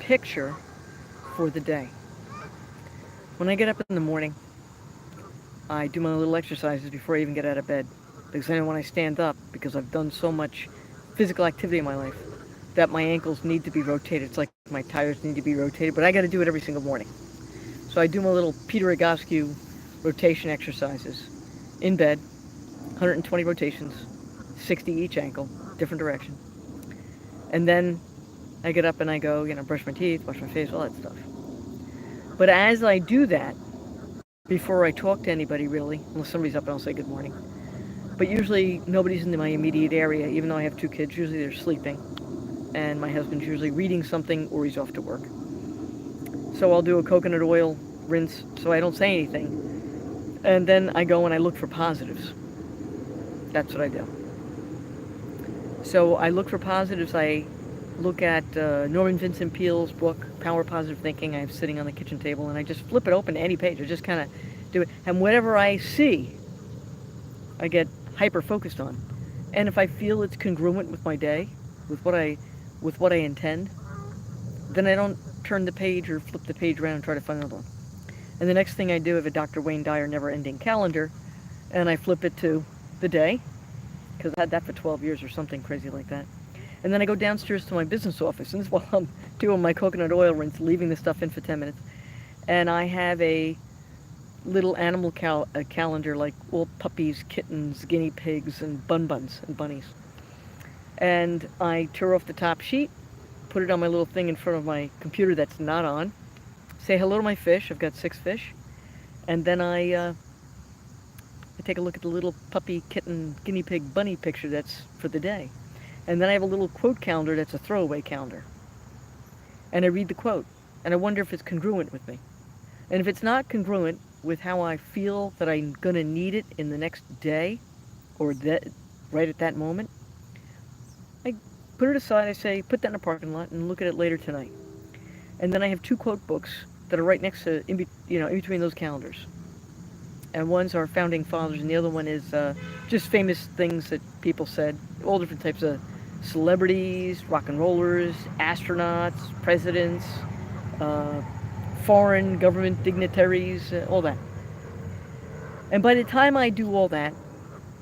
picture for the day. When I get up in the morning, I do my little exercises before I even get out of bed. Because then when I stand up, because I've done so much physical activity in my life, that my ankles need to be rotated. It's like my tires need to be rotated, but I got to do it every single morning. So I do my little Peter Egoscue rotation exercises in bed, 120 rotations, 60 each ankle, different direction. And then I get up and I go, brush my teeth, wash my face, all that stuff. But as I do that, before I talk to anybody really, unless somebody's up and I'll say good morning, but usually nobody's in my immediate area, even though I have two kids, usually they're sleeping. And my husband's usually reading something or he's off to work. So I'll do a coconut oil rinse so I don't say anything. And then I go and I look for positives. That's what I do. So I look for positives. I look at Norman Vincent Peale's book, Power of Positive Thinking. I have sitting on the kitchen table, and I just flip it open to any page. I just kind of do it. And whatever I see, I get hyper-focused on. And if I feel it's congruent with my day, with what I intend, then I don't turn the page or flip the page around and try to find another one. And the next thing I do, I have a Dr. Wayne Dyer never-ending calendar, and I flip it to the day, because I had that for 12 years or something crazy like that. And then I go downstairs to my business office, and this is while I'm doing my coconut oil rinse, leaving the stuff in for 10 minutes. And I have a little animal calendar, like all puppies, kittens, guinea pigs, and buns and bunnies. And I tear off the top sheet, put it on my little thing in front of my computer that's not on, say hello to my fish. I've got 6 fish. And then I take a look at the little puppy, kitten, guinea pig, bunny picture that's for the day. And then I have a little quote calendar that's a throwaway calendar. And I read the quote, and I wonder if it's congruent with me. And if it's not congruent with how I feel that I'm going to need it in the next day, or right at that moment, I put it aside. I say, put that in a parking lot and look at it later tonight. And then I have 2 quote books that are right next to, in between those calendars. And one's our founding fathers, and the other one is just famous things that people said, all different types of celebrities, rock and rollers, astronauts, presidents, foreign government dignitaries, all that. And by the time I do all that,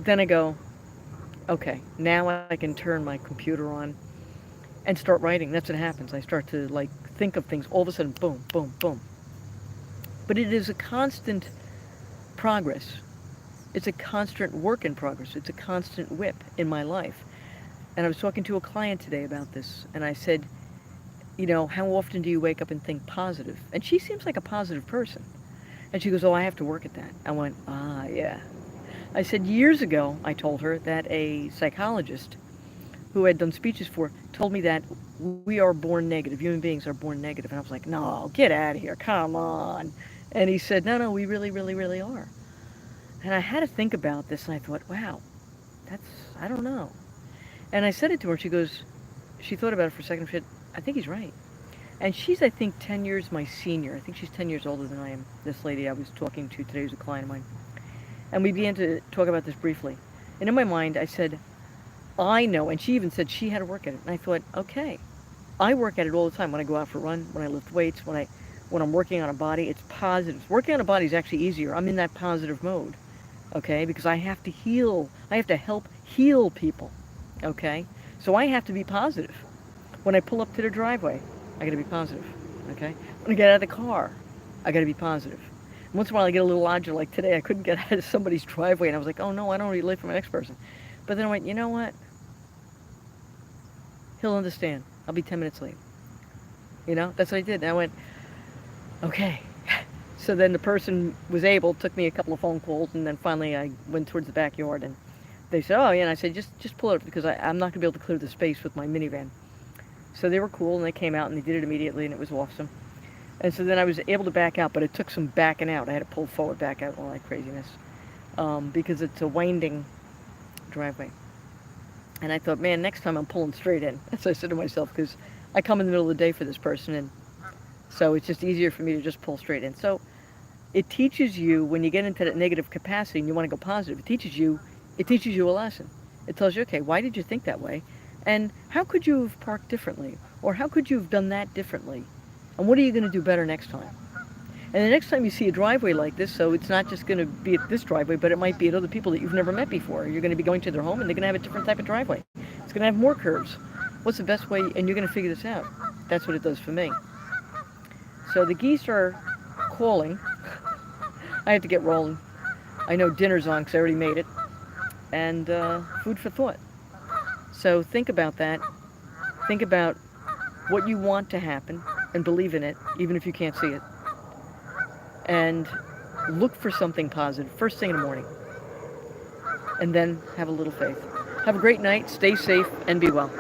then I go, okay, now I can turn my computer on and start writing. That's what happens. I start to think of things. All of a sudden, boom, boom, boom. But it is a constant progress. It's a constant work in progress. It's a constant whip in my life. And I was talking to a client today about this, and I said, how often do you wake up and think positive? And she seems like a positive person. And she goes, oh, I have to work at that. I went, yeah. I said, years ago, I told her that a psychologist who had done speeches for told me that we are born negative. Human beings are born negative. And I was like, no, get out of here. Come on. And he said, no, we really, really, really are. And I had to think about this, and I thought, wow, I don't know. And I said it to her, and she thought about it for a second, she said, I think he's right. And she's, I think, 10 years my senior. I think she's 10 years older than I am, this lady I was talking to today, who's a client of mine. And we began to talk about this briefly. And in my mind, I said, I know, and she even said she had to work at it. And I thought, okay, I work at it all the time. When I go out for a run, when I lift weights, when I'm working on a body, it's positive. Working on a body is actually easier. I'm in that positive mode, okay, because I have to heal. I have to help heal people, okay? So I have to be positive. When I pull up to the driveway, I got to be positive, okay? When I get out of the car, I got to be positive. Once in a while, I get a little odd, like today, I couldn't get out of somebody's driveway, and I was like, oh no, I don't really live for my next person. But then I went, you know what? He'll understand. I'll be 10 minutes late. That's what I did. And I went, okay. So then the person was took me a couple of phone calls, and then finally I went towards the backyard, and they said, oh yeah, and I said, just pull it up, because I'm not going to be able to clear the space with my minivan. So they were cool, and they came out, and they did it immediately, and it was awesome. And so then I was able to back out, but it took some backing out. I had to pull forward, back out, all that craziness, because it's a winding driveway. And I thought, man, next time I'm pulling straight in. That's what I said to myself, because I come in the middle of the day for this person, and so it's just easier for me to just pull straight in. So it teaches you, when you get into that negative capacity and you want to go positive, it teaches you a lesson. It tells you, okay, why did you think that way? And how could you have parked differently? Or how could you have done that differently? And what are you going to do better next time? And the next time you see a driveway like this, so it's not just going to be at this driveway, but it might be at other people that you've never met before. You're going to be going to their home and they're going to have a different type of driveway. It's going to have more curves. What's the best way? And you're going to figure this out. That's what it does for me. So the geese are calling. I have to get rolling. I know dinner's on because I already made it. And food for thought. So think about that. Think about what you want to happen and believe in it, even if you can't see it. And look for something positive first thing in the morning. And then have a little faith. Have a great night. Stay safe and be well.